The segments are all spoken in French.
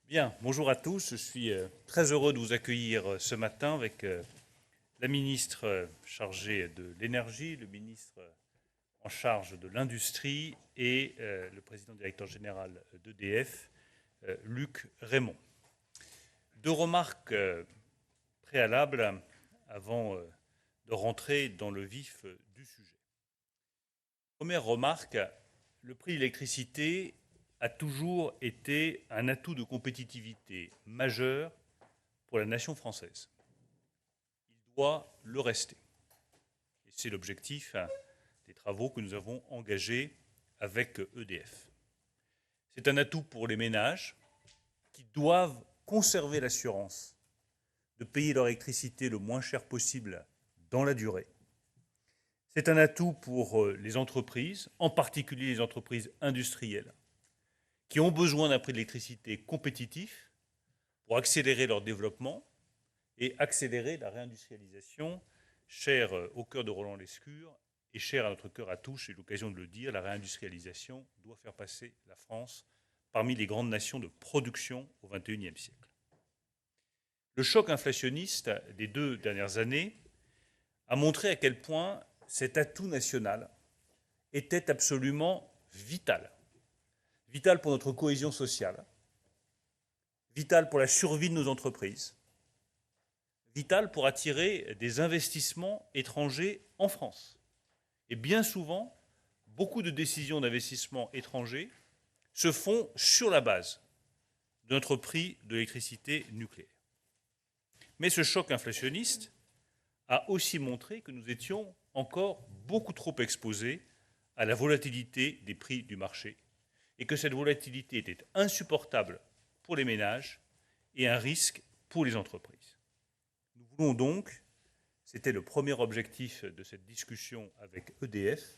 Bien, bonjour à tous. Je suis très heureux de vous accueillir ce matin avec la ministre chargée de l'énergie, le ministre en charge de l'industrie et le président directeur général d'EDF, Luc Rémont. Deux remarques préalables avant de rentrer dans le vif du sujet. Première remarque, le prix de l'électricité a toujours été un atout de compétitivité majeur pour la nation française. Il doit le rester. Et c'est l'objectif des travaux que nous avons engagés avec EDF. C'est un atout pour les ménages qui doivent conserver l'assurance de payer leur électricité le moins cher possible dans la durée. C'est un atout pour les entreprises, en particulier les entreprises industrielles, qui ont besoin d'un prix de l'électricité compétitif pour accélérer leur développement et accélérer la réindustrialisation, chère au cœur de Roland Lescure et chère à notre cœur à tous. J'ai l'occasion de le dire, la réindustrialisation doit faire passer la France parmi les grandes nations de production au XXIe siècle. Le choc inflationniste des 2 dernières années a montré à quel point cet atout national était absolument vital. Vital pour notre cohésion sociale, vital pour la survie de nos entreprises, vital pour attirer des investissements étrangers en France. Et bien souvent, beaucoup de décisions d'investissement étrangers se font sur la base de notre prix de l'électricité nucléaire. Mais ce choc inflationniste a aussi montré que nous étions encore beaucoup trop exposés à la volatilité des prix du marché et que cette volatilité était insupportable pour les ménages et un risque pour les entreprises. Nous voulons donc, c'était le premier objectif de cette discussion avec EDF,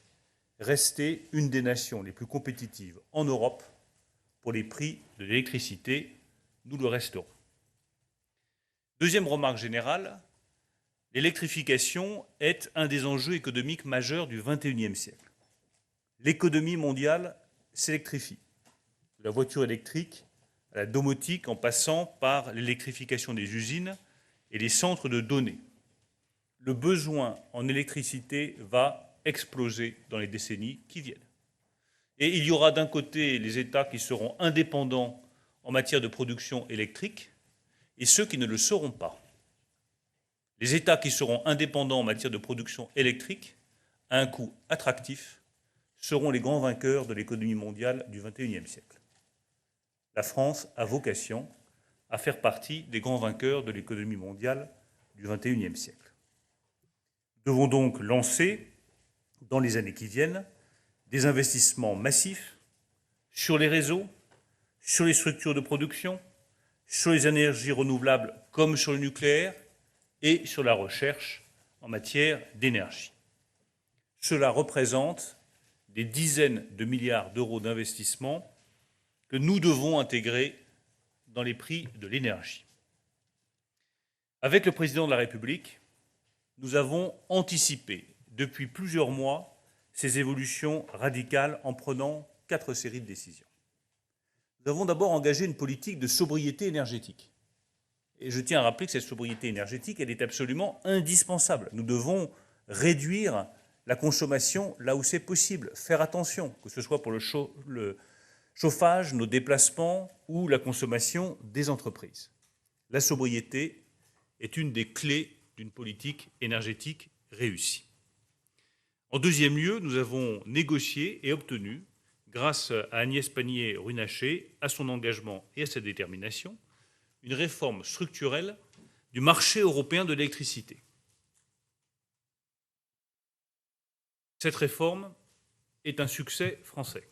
rester une des nations les plus compétitives en Europe pour les prix de l'électricité. Nous le resterons. Deuxième remarque générale, l'électrification est un des enjeux économiques majeurs du XXIe siècle. L'économie mondiale s'électrifie, de la voiture électrique à la domotique en passant par l'électrification des usines et les centres de données. Le besoin en électricité va exploser dans les décennies qui viennent. Et il y aura d'un côté les États qui seront indépendants en matière de production électrique et ceux qui ne le seront pas. Les États qui seront indépendants en matière de production électrique, à un coût attractif, seront les grands vainqueurs de l'économie mondiale du XXIe siècle. La France a vocation à faire partie des grands vainqueurs de l'économie mondiale du XXIe siècle. Nous devons donc lancer, dans les années qui viennent, des investissements massifs sur les réseaux, sur les structures de production, sur les énergies renouvelables comme sur le nucléaire et sur la recherche en matière d'énergie. Cela représente des dizaines de milliards d'euros d'investissements que nous devons intégrer dans les prix de l'énergie. Avec le président de la République, nous avons anticipé depuis plusieurs mois ces évolutions radicales en prenant 4 séries de décisions. Nous avons d'abord engagé une politique de sobriété énergétique. Et je tiens à rappeler que cette sobriété énergétique, elle est absolument indispensable. Nous devons réduire la consommation là où c'est possible, faire attention, que ce soit pour le chauffage, nos déplacements ou la consommation des entreprises. La sobriété est une des clés d'une politique énergétique réussie. En deuxième lieu, nous avons négocié et obtenu, grâce à Agnès Pannier-Runacher, à son engagement et à sa détermination, une réforme structurelle du marché européen de l'électricité. Cette réforme est un succès français,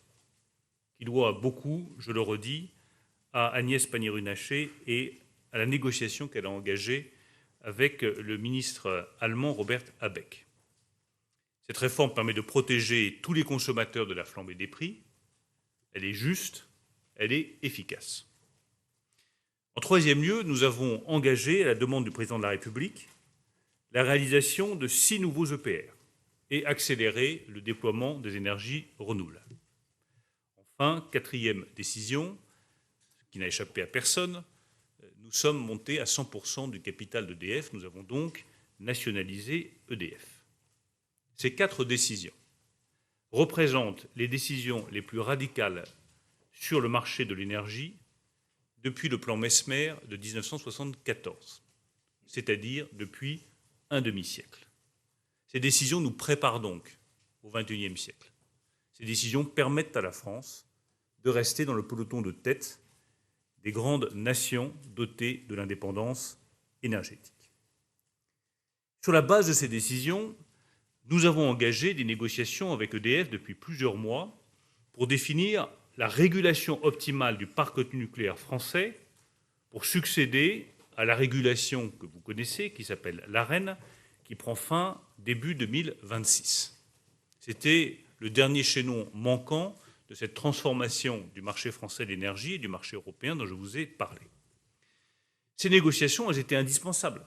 qui doit beaucoup, je le redis, à Agnès Pannier-Runacher et à la négociation qu'elle a engagée avec le ministre allemand Robert Habeck. Cette réforme permet de protéger tous les consommateurs de la flambée des prix. Elle est juste, elle est efficace. En troisième lieu, nous avons engagé, à la demande du président de la République, la réalisation de 6 nouveaux EPR et accéléré le déploiement des énergies renouvelables. Enfin, quatrième décision, qui n'a échappé à personne, nous sommes montés à 100% du capital d'EDF. Nous avons donc nationalisé EDF. Ces 4 décisions représentent les décisions les plus radicales sur le marché de l'énergie depuis le plan Messmer de 1974, c'est-à-dire depuis un demi-siècle. Ces décisions nous préparent donc au XXIe siècle. Ces décisions permettent à la France de rester dans le peloton de tête des grandes nations dotées de l'indépendance énergétique. Sur la base de ces décisions, nous avons engagé des négociations avec EDF depuis plusieurs mois pour définir la régulation optimale du parc nucléaire français pour succéder à la régulation que vous connaissez, qui s'appelle l'ARENH, qui prend fin début 2026. C'était le dernier chaînon manquant de cette transformation du marché français de l'énergie et du marché européen dont je vous ai parlé. Ces négociations, elles étaient indispensables.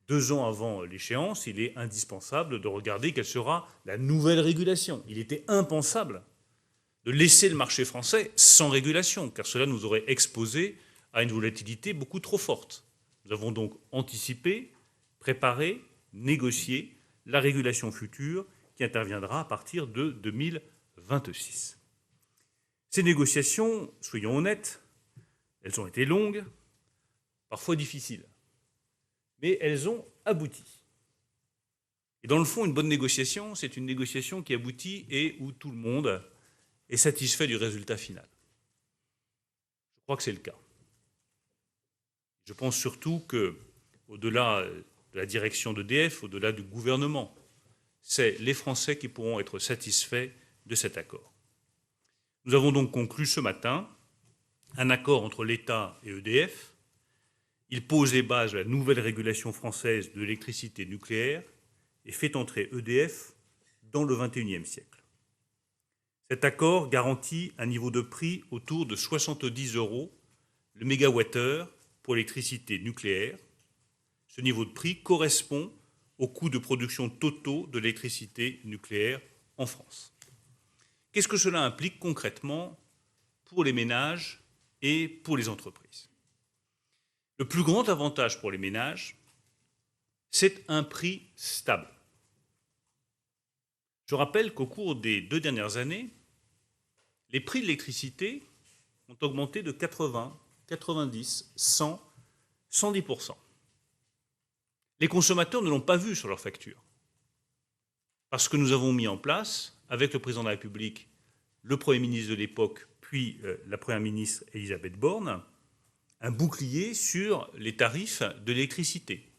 2 ans avant l'échéance, il est indispensable de regarder quelle sera la nouvelle régulation. Il était impensable de laisser le marché français sans régulation, car cela nous aurait exposés à une volatilité beaucoup trop forte. Nous avons donc anticipé, préparé, négocié la régulation future qui interviendra à partir de 2026. Ces négociations, soyons honnêtes, elles ont été longues, parfois difficiles, mais elles ont abouti. Et dans le fond, une bonne négociation, c'est une négociation qui aboutit et où tout le monde est satisfait du résultat final. Je crois que c'est le cas. Je pense surtout que, au-delà de la direction d'EDF, au-delà du gouvernement, c'est les Français qui pourront être satisfaits de cet accord. Nous avons donc conclu ce matin un accord entre l'État et EDF. Il pose les bases de la nouvelle régulation française de l'électricité nucléaire et fait entrer EDF dans le XXIe siècle. Cet accord garantit un niveau de prix autour de 70 € le mégawattheure pour l'électricité nucléaire. Ce niveau de prix correspond aux coûts de production totaux de l'électricité nucléaire en France. Qu'est-ce que cela implique concrètement pour les ménages et pour les entreprises? Le plus grand avantage pour les ménages, c'est un prix stable. Je rappelle qu'au cours des 2 dernières années, les prix de l'électricité ont augmenté de 80, 90, 100, 110%. Les consommateurs ne l'ont pas vu sur leur facture. Parce que nous avons mis en place, avec le président de la République, le Premier ministre de l'époque, puis la Première ministre Elisabeth Borne, un bouclier sur les tarifs de l'électricité.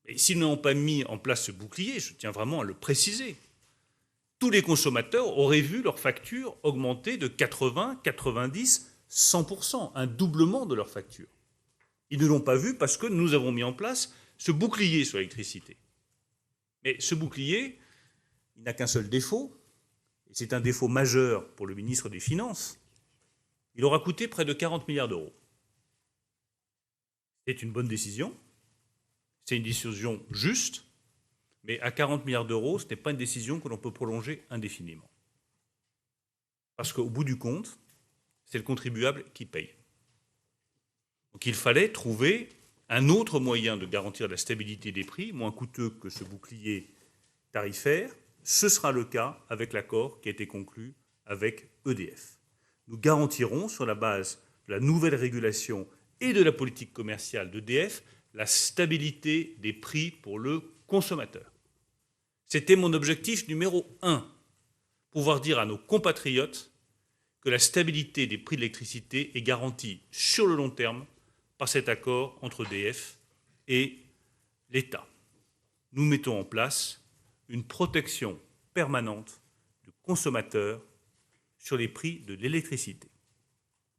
Et s'ils n'ont pas mis en place ce bouclier, je tiens vraiment à le préciser, tous les consommateurs auraient vu leur facture augmenter de 80, 90, 100%, un doublement de leur facture. Ils ne l'ont pas vu parce que nous avons mis en place ce bouclier sur l'électricité. Mais ce bouclier, il n'a qu'un seul défaut, et c'est un défaut majeur pour le ministre des Finances. Il aura coûté près de 40 milliards d'euros. C'est une bonne décision, c'est une décision juste, mais à 40 milliards d'euros, ce n'est pas une décision que l'on peut prolonger indéfiniment. Parce qu'au bout du compte, c'est le contribuable qui paye. Donc il fallait trouver un autre moyen de garantir la stabilité des prix, moins coûteux que ce bouclier tarifaire. Ce sera le cas avec l'accord qui a été conclu avec EDF. Nous garantirons, sur la base de la nouvelle régulation et de la politique commerciale d'EDF, la stabilité des prix pour le consommateur. C'était mon objectif numéro 1, pouvoir dire à nos compatriotes que la stabilité des prix de l'électricité est garantie sur le long terme par cet accord entre EDF et l'État. Nous mettons en place une protection permanente du consommateur sur les prix de l'électricité.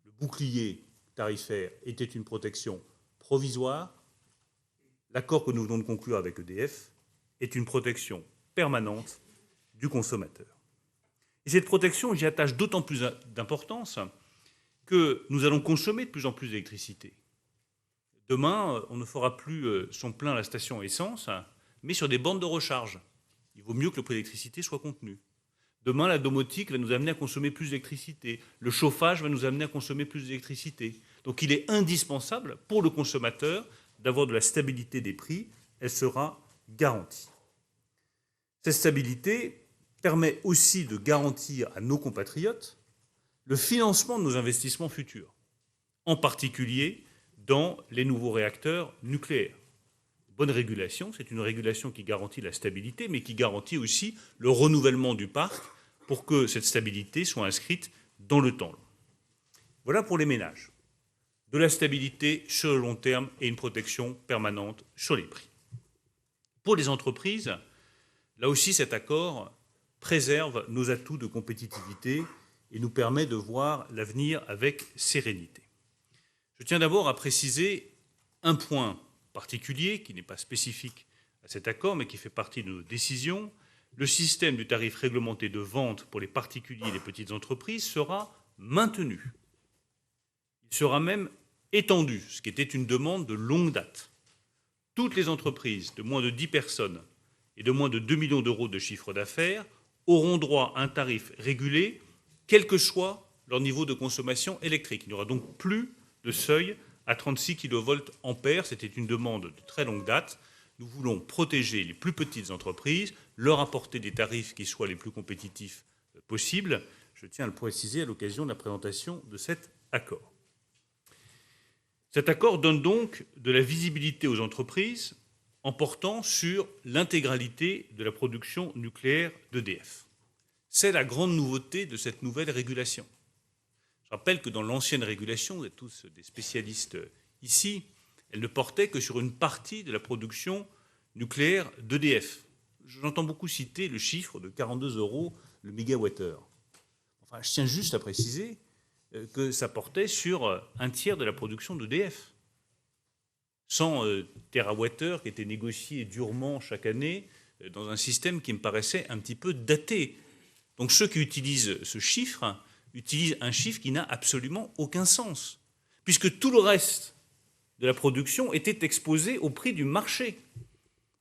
Le bouclier tarifaire était une protection provisoire. L'accord que nous venons de conclure avec EDF est une protection permanente du consommateur. Et cette protection, j'y attache d'autant plus d'importance que nous allons consommer de plus en plus d'électricité. Demain, on ne fera plus son plein à la station essence, mais sur des bornes de recharge. Il vaut mieux que le prix de l'électricité soit contenu. Demain, la domotique va nous amener à consommer plus d'électricité. Le chauffage va nous amener à consommer plus d'électricité. Donc il est indispensable pour le consommateur d'avoir de la stabilité des prix. Elle sera garantie. Cette stabilité permet aussi de garantir à nos compatriotes le financement de nos investissements futurs, en particulier dans les nouveaux réacteurs nucléaires. Bonne régulation, c'est une régulation qui garantit la stabilité, mais qui garantit aussi le renouvellement du parc pour que cette stabilité soit inscrite dans le temps long. Voilà pour les ménages. De la stabilité sur le long terme et une protection permanente sur les prix. Pour les entreprises, là aussi cet accord préserve nos atouts de compétitivité et nous permet de voir l'avenir avec sérénité. Je tiens d'abord à préciser un point particulier qui n'est pas spécifique à cet accord mais qui fait partie de nos décisions. Le système du tarif réglementé de vente pour les particuliers et les petites entreprises sera maintenu. Il sera même étendu, ce qui était une demande de longue date. Toutes les entreprises de moins de 10 personnes et de moins de 2 millions d'euros de chiffre d'affaires auront droit à un tarif régulé, quel que soit leur niveau de consommation électrique. Il n'y aura donc plus de seuil à 36 kVA. C'était une demande de très longue date. Nous voulons protéger les plus petites entreprises, leur apporter des tarifs qui soient les plus compétitifs possibles. Je tiens à le préciser à l'occasion de la présentation de cet accord. Cet accord donne donc de la visibilité aux entreprises en portant sur l'intégralité de la production nucléaire d'EDF. C'est la grande nouveauté de cette nouvelle régulation. Je rappelle que dans l'ancienne régulation, vous êtes tous des spécialistes ici, elle ne portait que sur une partie de la production nucléaire d'EDF. J'entends beaucoup citer le chiffre de 42 € le mégawattheure. Enfin, je tiens juste à préciser que ça portait sur un tiers de la production d'EDF. 100 TWh qui étaient négociés durement chaque année dans un système qui me paraissait un petit peu daté. Donc ceux qui utilisent ce chiffre utilisent un chiffre qui n'a absolument aucun sens, puisque tout le reste de la production était exposé au prix du marché.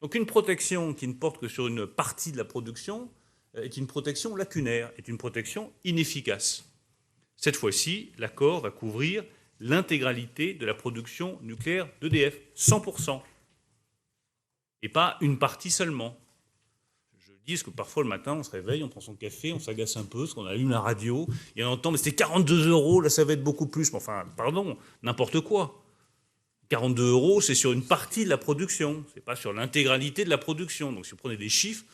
Donc une protection qui ne porte que sur une partie de la production est une protection lacunaire, est une protection inefficace. Cette fois-ci, l'accord va couvrir l'intégralité de la production nucléaire d'EDF, 100%, et pas une partie seulement. Je dis parce que parfois le matin, on se réveille, on prend son café, on s'agace un peu, parce qu'on allume la radio, et on entend, mais c'était 42 €, là ça va être beaucoup plus. Mais enfin, pardon, n'importe quoi. 42 €, c'est sur une partie de la production, c'est pas sur l'intégralité de la production. Donc si vous prenez des chiffres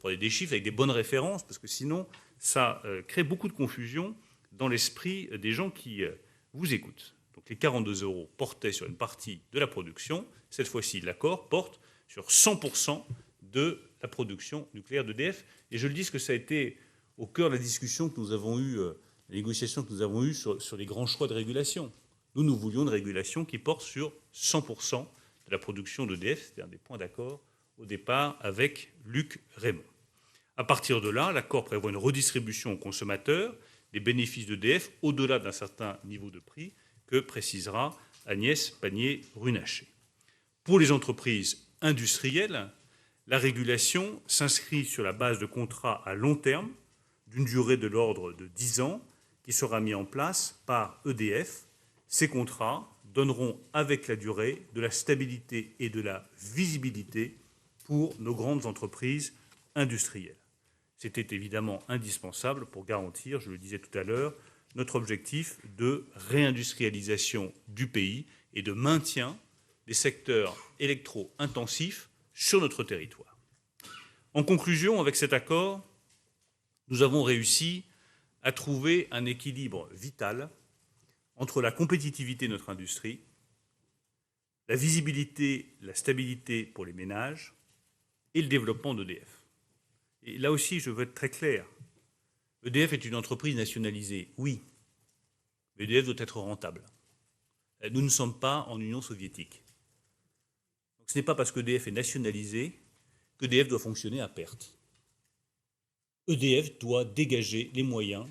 avec des bonnes références, parce que sinon, ça crée beaucoup de confusion dans l'esprit des gens qui vous écoutent. Donc les 42 € portaient sur une partie de la production. Cette fois-ci, l'accord porte sur 100% de la production nucléaire d'EDF. Et je le dis parce que ça a été au cœur de la discussion que nous avons eue, la négociation que nous avons eue sur les grands choix de régulation. Nous voulions une régulation qui porte sur 100% de la production d'EDF. C'était un des points d'accord au départ avec Luc Rémont. À partir de là, l'accord prévoit une redistribution aux consommateurs des bénéfices d'EDF au-delà d'un certain niveau de prix que précisera Agnès Pannier-Runacher. Pour les entreprises industrielles, la régulation s'inscrit sur la base de contrats à long terme d'une durée de l'ordre de 10 ans qui sera mis en place par EDF. Ces contrats donneront avec la durée de la stabilité et de la visibilité pour nos grandes entreprises industrielles. C'était évidemment indispensable pour garantir, je le disais tout à l'heure, notre objectif de réindustrialisation du pays et de maintien des secteurs électro-intensifs sur notre territoire. En conclusion, avec cet accord, nous avons réussi à trouver un équilibre vital entre la compétitivité de notre industrie, la visibilité, la stabilité pour les ménages et le développement d'EDF. Et là aussi, je veux être très clair. EDF est une entreprise nationalisée, oui. Mais EDF doit être rentable. Nous ne sommes pas en Union soviétique. Donc ce n'est pas parce qu'EDF est nationalisé qu'EDF doit fonctionner à perte. EDF doit dégager les moyens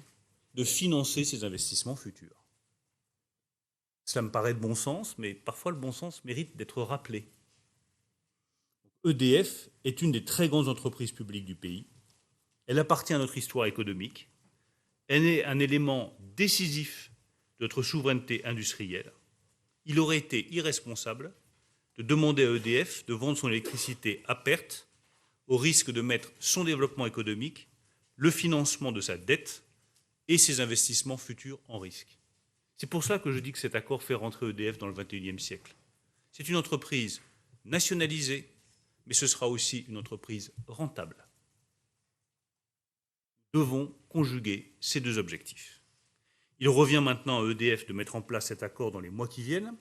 de financer ses investissements futurs. Cela me paraît de bon sens, mais parfois le bon sens mérite d'être rappelé. EDF est une des très grandes entreprises publiques du pays. Elle appartient à notre histoire économique. Elle est un élément décisif de notre souveraineté industrielle. Il aurait été irresponsable de demander à EDF de vendre son électricité à perte, au risque de mettre son développement économique, le financement de sa dette et ses investissements futurs en risque. C'est pour cela que je dis que cet accord fait rentrer EDF dans le XXIe siècle. C'est une entreprise nationalisée, mais ce sera aussi une entreprise rentable. Nous devons conjuguer ces deux objectifs. Il revient maintenant à EDF de mettre en place cet accord dans les mois qui viennent.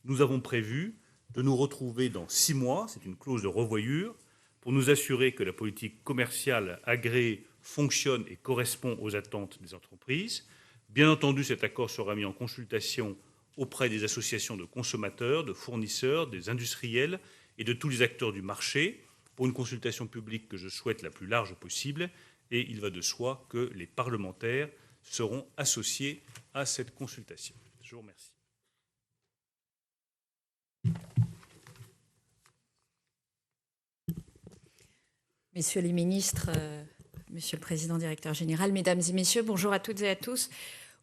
Nous avons prévu de nous retrouver dans 6 mois, c'est une clause de revoyure, pour nous assurer que la politique commerciale agréée fonctionne et correspond aux attentes des entreprises. Bien entendu, cet accord sera mis en consultation auprès des associations de consommateurs, de fournisseurs, des industriels et de tous les acteurs du marché, pour une consultation publique que je souhaite la plus large possible, et il va de soi que les parlementaires seront associés à cette consultation. Je vous remercie. Messieurs les ministres, Monsieur le Président Directeur Général, Mesdames et Messieurs, bonjour à toutes et à tous.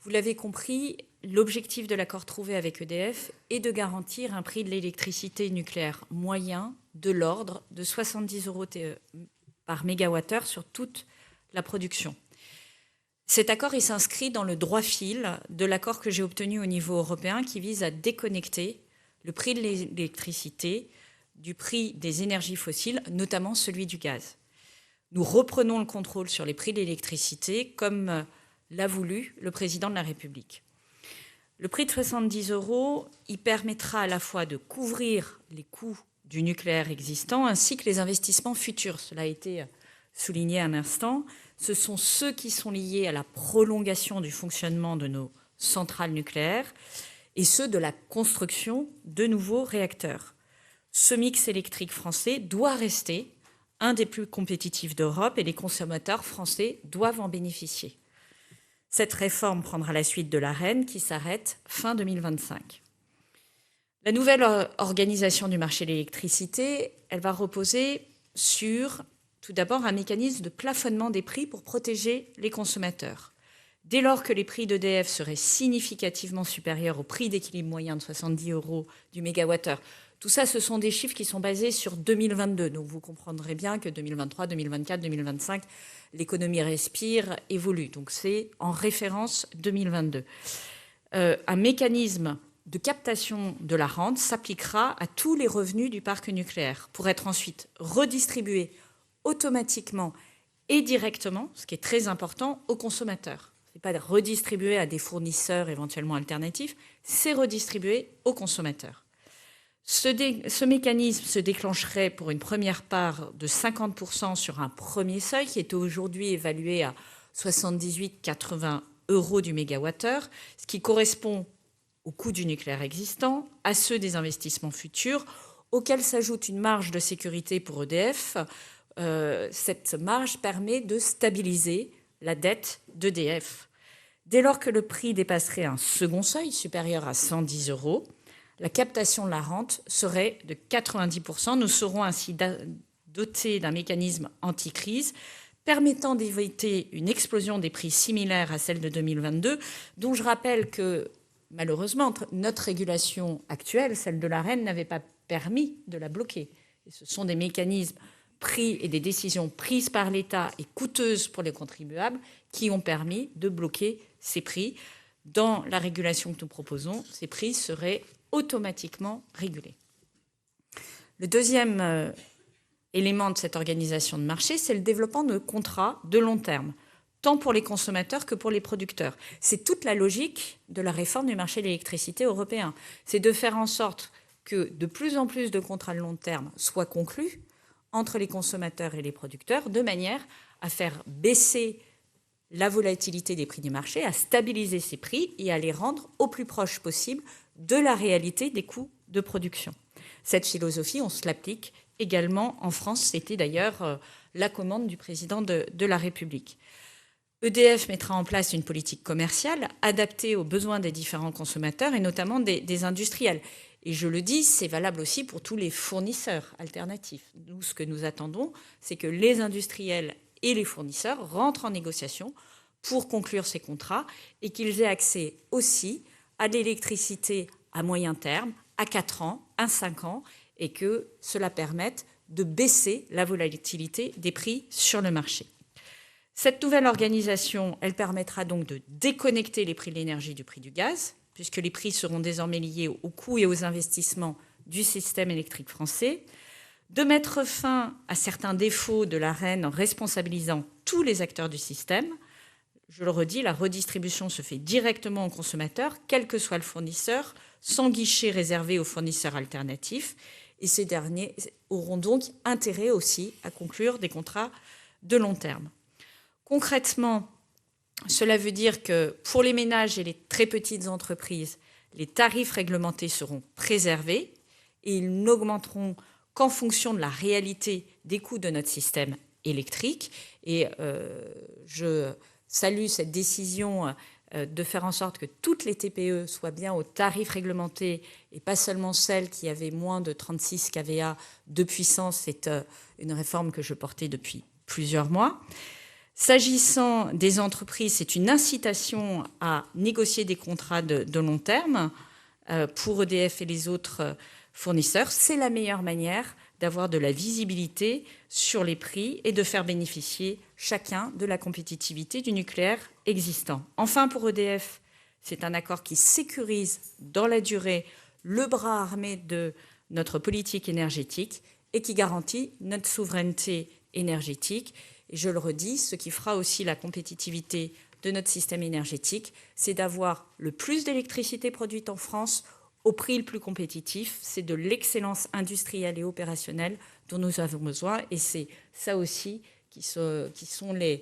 Vous l'avez compris, l'objectif de l'accord trouvé avec EDF est de garantir un prix de l'électricité nucléaire moyen de l'ordre de 70 € par mégawattheure sur toute la production. Cet accord s'inscrit dans le droit fil de l'accord que j'ai obtenu au niveau européen qui vise à déconnecter le prix de l'électricité du prix des énergies fossiles, notamment celui du gaz. Nous reprenons le contrôle sur les prix de l'électricité comme l'a voulu le président de la République. Le prix de 70 €, il permettra à la fois de couvrir les coûts du nucléaire existant ainsi que les investissements futurs. Cela a été souligné un instant. Ce sont ceux qui sont liés à la prolongation du fonctionnement de nos centrales nucléaires et ceux de la construction de nouveaux réacteurs. Ce mix électrique français doit rester un des plus compétitifs d'Europe et les consommateurs français doivent en bénéficier. Cette réforme prendra la suite de l'ARENH qui s'arrête fin 2025. La nouvelle organisation du marché de l'électricité, elle va reposer sur, tout d'abord, un mécanisme de plafonnement des prix pour protéger les consommateurs. Dès lors que les prix d'EDF seraient significativement supérieurs au prix d'équilibre moyen de 70 € du mégawattheure, tout ça, ce sont des chiffres qui sont basés sur 2022. Donc vous comprendrez bien que 2023, 2024, 2025, l'économie respire, évolue. Donc c'est en référence 2022. Un mécanisme de captation de la rente s'appliquera à tous les revenus du parc nucléaire pour être ensuite redistribué automatiquement et directement, ce qui est très important, aux consommateurs. Ce n'est pas redistribué à des fournisseurs éventuellement alternatifs, c'est redistribué aux consommateurs. Ce mécanisme se déclencherait pour une première part de 50% sur un premier seuil qui est aujourd'hui évalué à 78-80 € du mégawattheure, ce qui correspond au coût du nucléaire existant, à ceux des investissements futurs, auxquels s'ajoute une marge de sécurité pour EDF. Cette marge permet de stabiliser la dette d'EDF. Dès lors que le prix dépasserait un second seuil supérieur à 110 €, la captation de la rente serait de 90%. Nous serons ainsi dotés d'un mécanisme anti-crise permettant d'éviter une explosion des prix similaires à celle de 2022, dont je rappelle que, malheureusement, notre régulation actuelle, celle de l'ARENH, n'avait pas permis de la bloquer. Et ce sont des mécanismes pris et des décisions prises par l'État et coûteuses pour les contribuables qui ont permis de bloquer ces prix. Dans la régulation que nous proposons, ces prix seraient automatiquement régulés. Le deuxième élément de cette organisation de marché, c'est le développement de contrats de long terme, tant pour les consommateurs que pour les producteurs. C'est toute la logique de la réforme du marché de l'électricité européen. C'est de faire en sorte que de plus en plus de contrats de long terme soient conclus entre les consommateurs et les producteurs, de manière à faire baisser la volatilité des prix du marché, à stabiliser ces prix et à les rendre au plus proche possible de la réalité des coûts de production. Cette philosophie, on se l'applique également en France. C'était d'ailleurs la commande du président de la République. EDF mettra en place une politique commerciale adaptée aux besoins des différents consommateurs et notamment des industriels. Et je le dis, c'est valable aussi pour tous les fournisseurs alternatifs. Nous, ce que nous attendons, c'est que les industriels et les fournisseurs rentrent en négociation pour conclure ces contrats et qu'ils aient accès aussi à l'électricité à moyen terme, à 4 ans, à 5 ans, et que cela permette de baisser la volatilité des prix sur le marché. Cette nouvelle organisation, elle permettra donc de déconnecter les prix de l'énergie du prix du gaz, puisque les prix seront désormais liés aux coûts et aux investissements du système électrique français, de mettre fin à certains défauts de l'Arenh en responsabilisant tous les acteurs du système. Je le redis, la redistribution se fait directement aux consommateurs, quel que soit le fournisseur, sans guichet réservé aux fournisseurs alternatifs. Et ces derniers auront donc intérêt aussi à conclure des contrats de long terme. Concrètement, cela veut dire que pour les ménages et les très petites entreprises, les tarifs réglementés seront préservés et ils n'augmenteront qu'en fonction de la réalité des coûts de notre système électrique. Et je salue cette décision de faire en sorte que toutes les TPE soient bien aux tarifs réglementés et pas seulement celles qui avaient moins de 36 kVA de puissance. C'est une réforme que je portais depuis plusieurs mois. S'agissant des entreprises, c'est une incitation à négocier des contrats de long terme pour EDF et les autres fournisseurs. C'est la meilleure manière d'avoir de la visibilité sur les prix et de faire bénéficier chacun de la compétitivité du nucléaire existant. Enfin, pour EDF, c'est un accord qui sécurise dans la durée le bras armé de notre politique énergétique et qui garantit notre souveraineté énergétique. Et je le redis, ce qui fera aussi la compétitivité de notre système énergétique, c'est d'avoir le plus d'électricité produite en France au prix le plus compétitif. C'est de l'excellence industrielle et opérationnelle dont nous avons besoin. Et c'est ça aussi qui sont les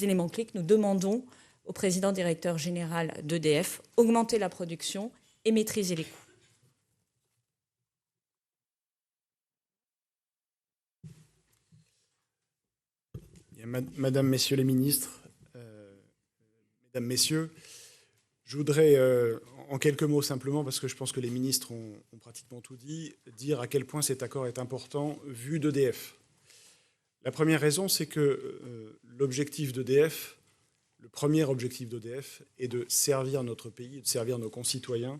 éléments clés que nous demandons au président directeur général d'EDF, augmenter la production et maîtriser les coûts. Madame, Messieurs les ministres, Mesdames, Messieurs, je voudrais, en quelques mots simplement, parce que je pense que les ministres ont pratiquement tout dit, dire à quel point cet accord est important vu d'EDF. La première raison, c'est que l'objectif d'EDF, le premier objectif d'EDF, est de servir notre pays, de servir nos concitoyens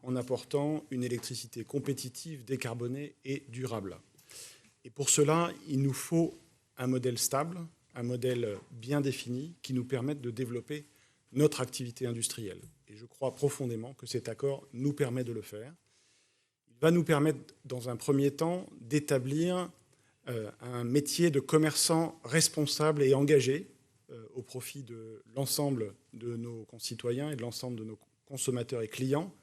en apportant une électricité compétitive, décarbonée et durable. Et pour cela, il nous faut un modèle stable, un modèle bien défini qui nous permette de développer notre activité industrielle. Et je crois profondément que cet accord nous permet de le faire. Il va nous permettre, dans un premier temps, d'établir un métier de commerçant responsable et engagé au profit de l'ensemble de nos concitoyens et de l'ensemble de nos consommateurs et clients,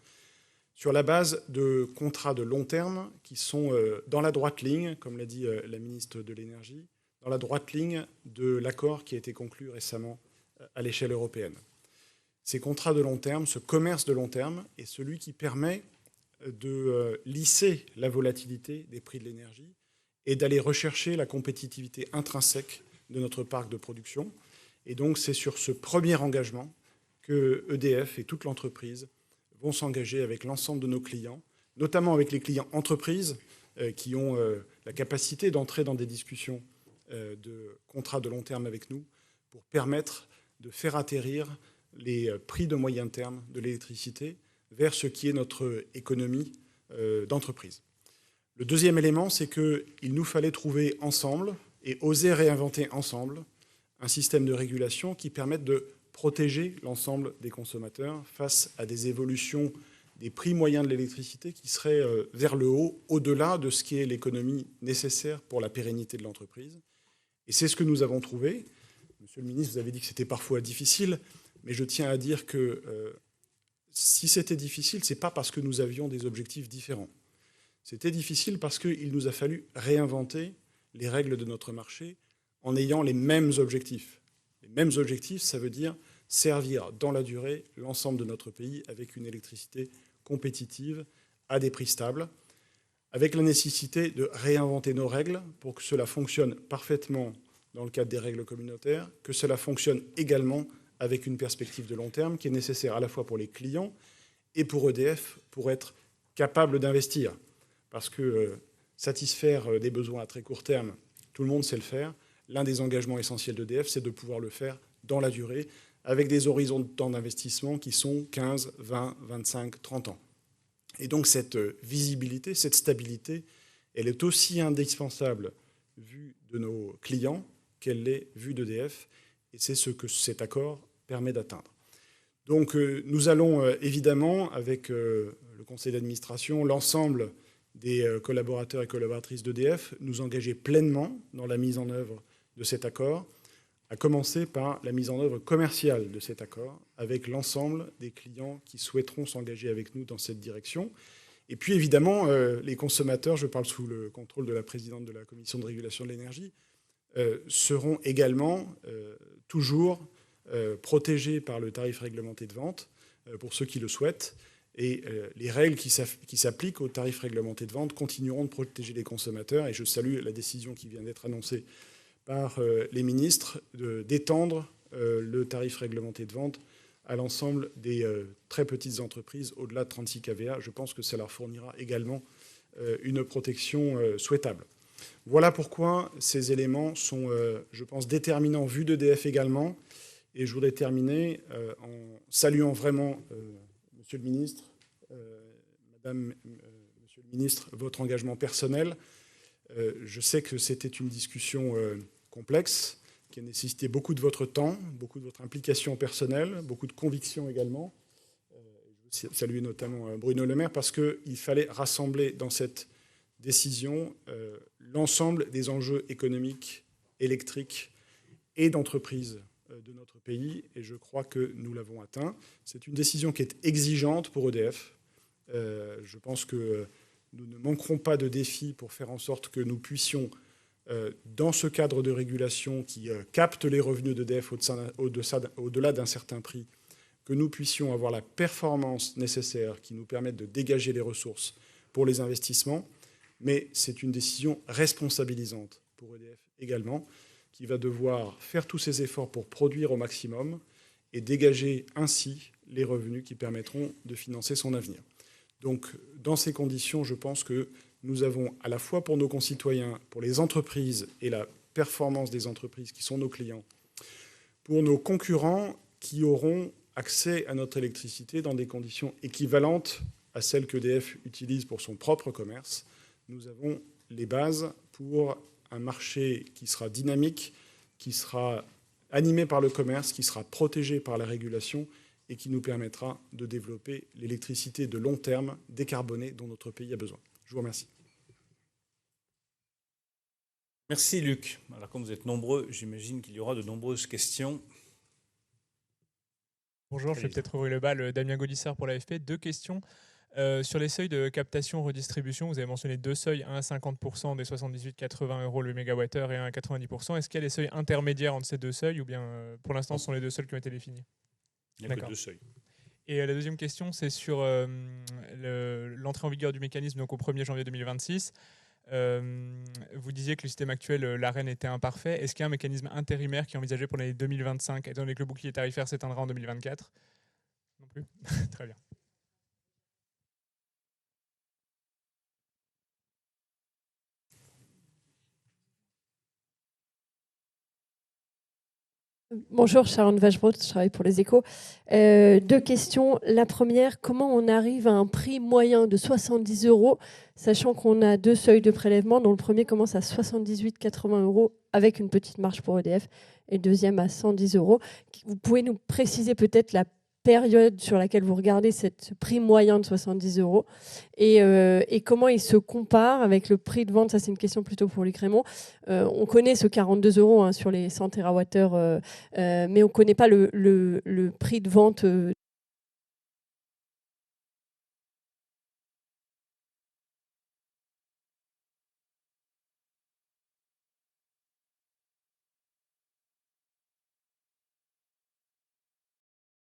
sur la base de contrats de long terme qui sont dans la droite ligne, comme l'a dit la ministre de l'Énergie, dans la droite ligne de l'accord qui a été conclu récemment à l'échelle européenne. Ces contrats de long terme, ce commerce de long terme, est celui qui permet de lisser la volatilité des prix de l'énergie et d'aller rechercher la compétitivité intrinsèque de notre parc de production. Et donc, c'est sur ce premier engagement que EDF et toute l'entreprise vont s'engager avec l'ensemble de nos clients, notamment avec les clients entreprises qui ont la capacité d'entrer dans des discussions de contrats de long terme avec nous pour permettre de faire atterrir les prix de moyen terme de l'électricité vers ce qui est notre économie d'entreprise. Le deuxième élément, c'est qu'il nous fallait trouver ensemble et oser réinventer ensemble un système de régulation qui permette de protéger l'ensemble des consommateurs face à des évolutions des prix moyens de l'électricité qui seraient vers le haut, au-delà de ce qui est l'économie nécessaire pour la pérennité de l'entreprise. Et c'est ce que nous avons trouvé. Monsieur le ministre, vous avez dit que c'était parfois difficile, mais je tiens à dire que si c'était difficile, ce n'est pas parce que nous avions des objectifs différents. C'était difficile parce qu'il nous a fallu réinventer les règles de notre marché en ayant les mêmes objectifs. Les mêmes objectifs, ça veut dire servir dans la durée l'ensemble de notre pays avec une électricité compétitive à des prix stables, avec la nécessité de réinventer nos règles pour que cela fonctionne parfaitement dans le cadre des règles communautaires, que cela fonctionne également avec une perspective de long terme qui est nécessaire à la fois pour les clients et pour EDF pour être capable d'investir. Parce que satisfaire des besoins à très court terme, tout le monde sait le faire. l'un des engagements essentiels d'EDF, c'est de pouvoir le faire dans la durée, avec des horizons de temps d'investissement qui sont 15, 20, 25, 30 ans. Et donc cette visibilité, cette stabilité, elle est aussi indispensable vue de nos clients qu'elle l'est vue d'EDF, et c'est ce que cet accord permet d'atteindre. Donc nous allons évidemment, avec le conseil d'administration, l'ensemble des collaborateurs et collaboratrices d'EDF, nous engager pleinement dans la mise en œuvre de cet accord, à commencer par la mise en œuvre commerciale de cet accord, avec l'ensemble des clients qui souhaiteront s'engager avec nous dans cette direction. Et puis évidemment, les consommateurs, je parle sous le contrôle de la présidente de la Commission de régulation de l'énergie, seront également toujours protégés par le tarif réglementé de vente, pour ceux qui le souhaitent. Et les règles qui s'appliquent au tarif réglementé de vente continueront de protéger les consommateurs. Et je salue la décision qui vient d'être annoncée par les ministres d'étendre le tarif réglementé de vente à l'ensemble des très petites entreprises au-delà de 36 kVA. Je pense que ça leur fournira également une protection souhaitable. Voilà pourquoi ces éléments sont, je pense, déterminants vu d'EDF également. Et je voudrais terminer en saluant vraiment, Monsieur le ministre, Monsieur le ministre, votre engagement personnel. Je sais que c'était une discussion complexe, qui a nécessité beaucoup de votre temps, beaucoup de votre implication personnelle, beaucoup de conviction également. Je veux saluer notamment Bruno Le Maire, parce qu'il fallait rassembler dans cette décision l'ensemble des enjeux économiques, électriques et d'entreprises de notre pays, et je crois que nous l'avons atteint. C'est une décision qui est exigeante pour EDF. Je pense que nous ne manquerons pas de défis pour faire en sorte que nous puissions, dans ce cadre de régulation qui capte les revenus d'EDF au-delà d'un certain prix, que nous puissions avoir la performance nécessaire qui nous permette de dégager les ressources pour les investissements. Mais c'est une décision responsabilisante pour EDF également, qui va devoir faire tous ses efforts pour produire au maximum et dégager ainsi les revenus qui permettront de financer son avenir. Donc, dans ces conditions, je pense que nous avons, à la fois pour nos concitoyens, pour les entreprises et la performance des entreprises qui sont nos clients, pour nos concurrents qui auront accès à notre électricité dans des conditions équivalentes à celles qu'EDF utilise pour son propre commerce, nous avons les bases pour un marché qui sera dynamique, qui sera animé par le commerce, qui sera protégé par la régulation et qui nous permettra de développer l'électricité de long terme, décarbonée, dont notre pays a besoin. Je vous remercie. Merci Luc. Alors comme vous êtes nombreux, j'imagine qu'il y aura de nombreuses questions. Bonjour, je vais peut-être ouvrir le bal. Damien Gaudissart pour l'AFP. 2 questions. Sur les seuils de captation redistribution, vous avez mentionné 2 seuils, un à 50% des 78,80 € le mégawattheure et un à 90%. Est-ce qu'il y a des seuils intermédiaires entre ces 2 seuils ou bien pour l'instant ce sont les 2 seuils qui ont été définis? Il n'y a que 2 seuils. Et la deuxième question, c'est sur l'entrée en vigueur du mécanisme donc au 1er janvier 2026. Vous disiez que le système actuel, l'AREN, était imparfait. Est-ce qu'il y a un mécanisme intérimaire qui est envisagé pour l'année 2025, étant donné que le bouclier tarifaire s'éteindra en 2024? Non plus. Très bien. Bonjour, Sharon Vachebrot, je travaille pour Les Échos. 2 questions. La première, comment on arrive à un prix moyen de 70 €, sachant qu'on a 2 seuils de prélèvement, dont le premier commence à 78,80 € avec une petite marge pour EDF, et le deuxième à 110 €. Vous pouvez nous préciser peut-être la période sur laquelle vous regardez ce prix moyen de 70 € et comment il se compare avec le prix de vente? Ça, c'est une question plutôt pour Luc Rémont. On connaît ce 42 € sur les 100 TWh, mais on ne connaît pas le prix de vente